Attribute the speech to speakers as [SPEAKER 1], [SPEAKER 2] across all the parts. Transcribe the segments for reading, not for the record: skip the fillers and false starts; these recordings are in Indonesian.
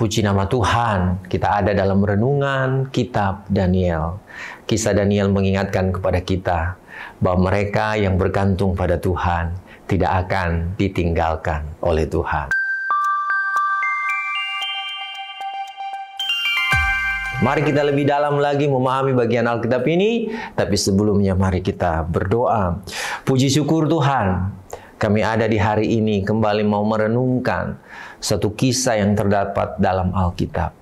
[SPEAKER 1] Puji nama Tuhan, kita ada dalam renungan kitab Daniel. Kisah Daniel mengingatkan kepada kita bahwa mereka yang bergantung pada Tuhan tidak akan ditinggalkan oleh Tuhan. Mari kita lebih dalam lagi memahami bagian Alkitab ini, tapi sebelumnya mari kita berdoa. Puji syukur Tuhan, kami ada di hari ini kembali mau merenungkan satu kisah yang terdapat dalam Alkitab.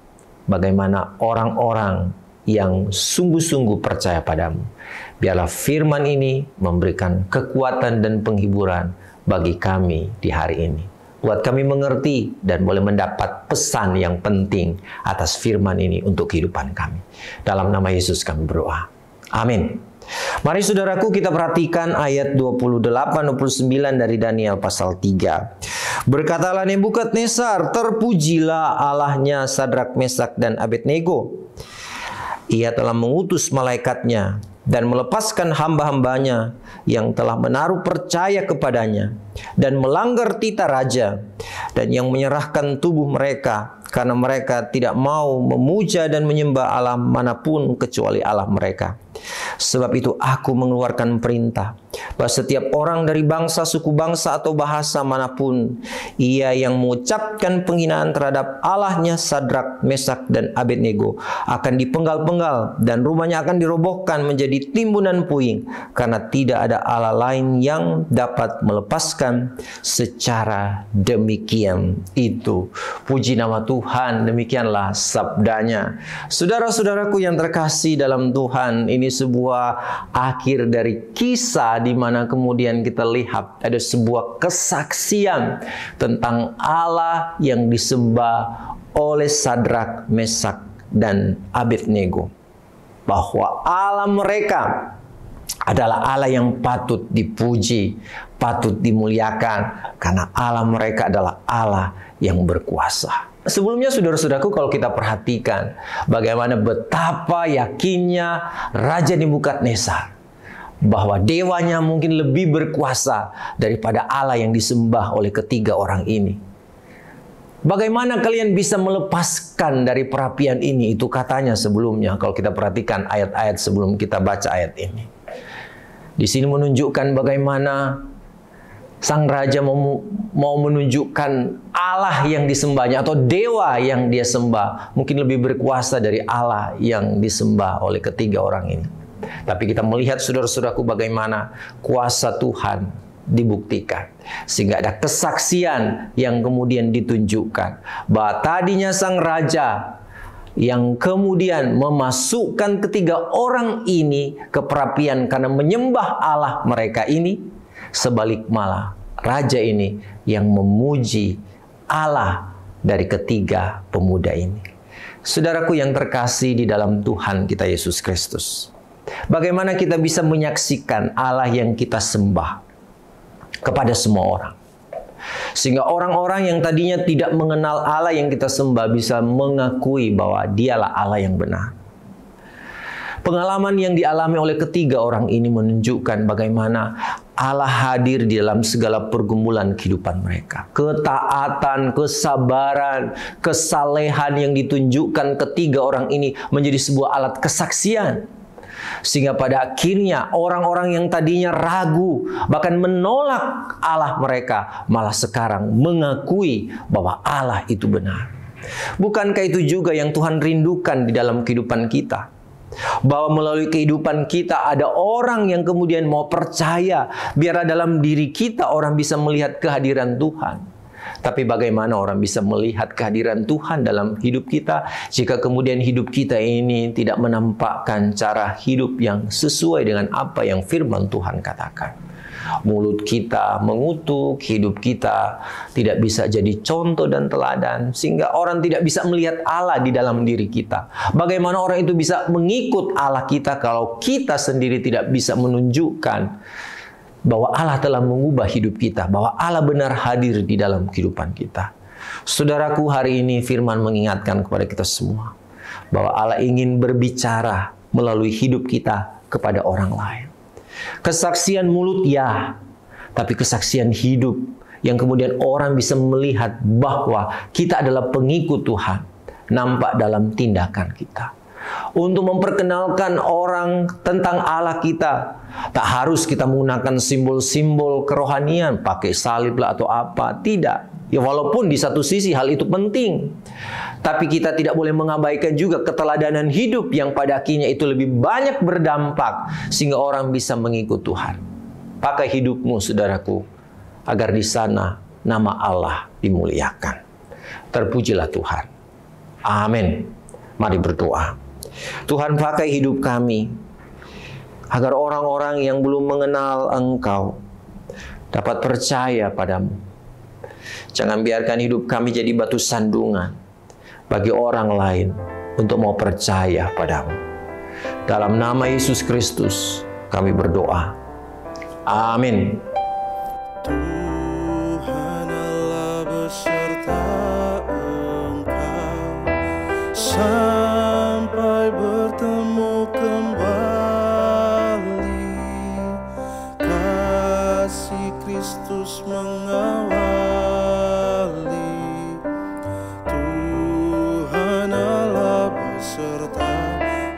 [SPEAKER 1] Bagaimana orang-orang yang sungguh-sungguh percaya padamu. Biarlah firman ini memberikan kekuatan dan penghiburan bagi kami di hari ini. Buat kami mengerti dan boleh mendapat pesan yang penting atas firman ini untuk kehidupan kami. Dalam nama Yesus kami berdoa. Amin. Mari saudaraku kita perhatikan ayat 28-29 dari Daniel pasal 3. Berkatalah Nebukadnezar, terpujilah Allahnya Sadrak, Mesak, dan Abednego. Ia telah mengutus malaikatnya dan melepaskan hamba-hambanya yang telah menaruh percaya kepadanya dan melanggar titah raja, dan yang menyerahkan tubuh mereka karena mereka tidak mau memuja dan menyembah Allah manapun kecuali Allah mereka. Sebab itu aku mengeluarkan perintah bahwa setiap orang dari bangsa, suku bangsa atau bahasa manapun, ia yang mengucapkan penghinaan terhadap Allahnya Sadrak, Mesak, dan Abednego akan dipenggal-penggal dan rumahnya akan dirobohkan menjadi timbunan puing, karena tidak ada Allah lain yang dapat melepaskan secara demikian itu. Puji nama Tuhan, demikianlah sabdanya. Saudara-saudaraku yang terkasih dalam Tuhan, ini sebuah akhir dari kisah di mana kemudian kita lihat ada sebuah kesaksian tentang Allah yang disembah oleh Sadrak, Mesak, dan Abednego. Bahwa Allah mereka adalah Allah yang patut dipuji, patut dimuliakan, karena Allah mereka adalah Allah yang berkuasa. Sebelumnya saudara-saudaraku, kalau kita perhatikan bagaimana betapa yakinnya Raja Nebukadnezar bahwa dewanya mungkin lebih berkuasa daripada Allah yang disembah oleh ketiga orang ini. Bagaimana kalian bisa melepaskan dari perapian ini? Itu katanya sebelumnya kalau kita perhatikan ayat-ayat sebelum kita baca ayat ini. Di sini menunjukkan bagaimana sang raja mau menunjukkan Allah yang disembahnya atau dewa yang dia sembah mungkin lebih berkuasa dari Allah yang disembah oleh ketiga orang ini. Tapi kita melihat saudara-saudaraku bagaimana kuasa Tuhan dibuktikan. Sehingga ada kesaksian yang kemudian ditunjukkan bahwa tadinya sang raja yang kemudian memasukkan ketiga orang ini ke perapian karena menyembah Allah mereka ini, sebalik malah raja ini yang memuji Allah dari ketiga pemuda ini. Saudaraku yang terkasih di dalam Tuhan kita Yesus Kristus, bagaimana kita bisa menyaksikan Allah yang kita sembah kepada semua orang, sehingga orang-orang yang tadinya tidak mengenal Allah yang kita sembah bisa mengakui bahwa dialah Allah yang benar. Pengalaman yang dialami oleh ketiga orang ini menunjukkan bagaimana Allah hadir di dalam segala pergumulan kehidupan mereka. Ketaatan, kesabaran, kesalehan yang ditunjukkan ketiga orang ini menjadi sebuah alat kesaksian. Sehingga pada akhirnya orang-orang yang tadinya ragu, bahkan menolak Allah mereka, malah sekarang mengakui bahwa Allah itu benar. Bukankah itu juga yang Tuhan rindukan di dalam kehidupan kita? Bahwa melalui kehidupan kita ada orang yang kemudian mau percaya, biarlah dalam diri kita orang bisa melihat kehadiran Tuhan. Tapi bagaimana orang bisa melihat kehadiran Tuhan dalam hidup kita jika kemudian hidup kita ini tidak menampakkan cara hidup yang sesuai dengan apa yang firman Tuhan katakan? Mulut kita mengutuk, hidup kita tidak bisa jadi contoh dan teladan, sehingga orang tidak bisa melihat Allah di dalam diri kita. Bagaimana orang itu bisa mengikut Allah kita kalau kita sendiri tidak bisa menunjukkan bahwa Allah telah mengubah hidup kita, bahwa Allah benar hadir di dalam kehidupan kita. Saudaraku, hari ini firman mengingatkan kepada kita semua bahwa Allah ingin berbicara melalui hidup kita kepada orang lain. Kesaksian mulut ya, tapi kesaksian hidup yang kemudian orang bisa melihat bahwa kita adalah pengikut Tuhan, nampak dalam tindakan kita. Untuk memperkenalkan orang tentang Allah kita, tak harus kita menggunakan simbol-simbol kerohanian, pakai salib lah atau apa, tidak. Ya walaupun di satu sisi hal itu penting, tapi kita tidak boleh mengabaikan juga keteladanan hidup yang pada akhirnya itu lebih banyak berdampak sehingga orang bisa mengikut Tuhan. Pakai hidupmu, saudaraku, agar di sana nama Allah dimuliakan. Terpujilah Tuhan. Amin. Mari berdoa. Tuhan, pakai hidup kami agar orang-orang yang belum mengenal Engkau dapat percaya padamu. Jangan biarkan hidup kami jadi batu sandungan bagi orang lain untuk mau percaya padamu. Dalam nama Yesus Kristus kami berdoa. Amin.
[SPEAKER 2] Tuhan Allah beserta Engkau sampai bertemu kembali. Kasih Kristus mengawali. Tuhan Allah beserta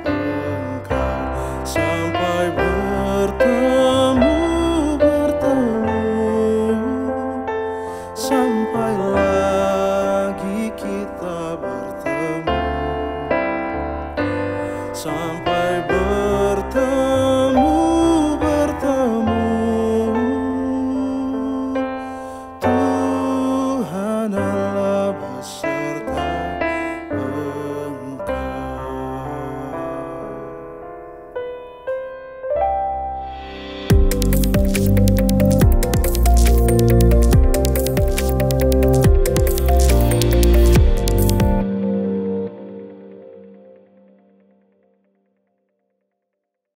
[SPEAKER 2] Engkau sampai bertemu, sampai lagi kita bertemu, sampai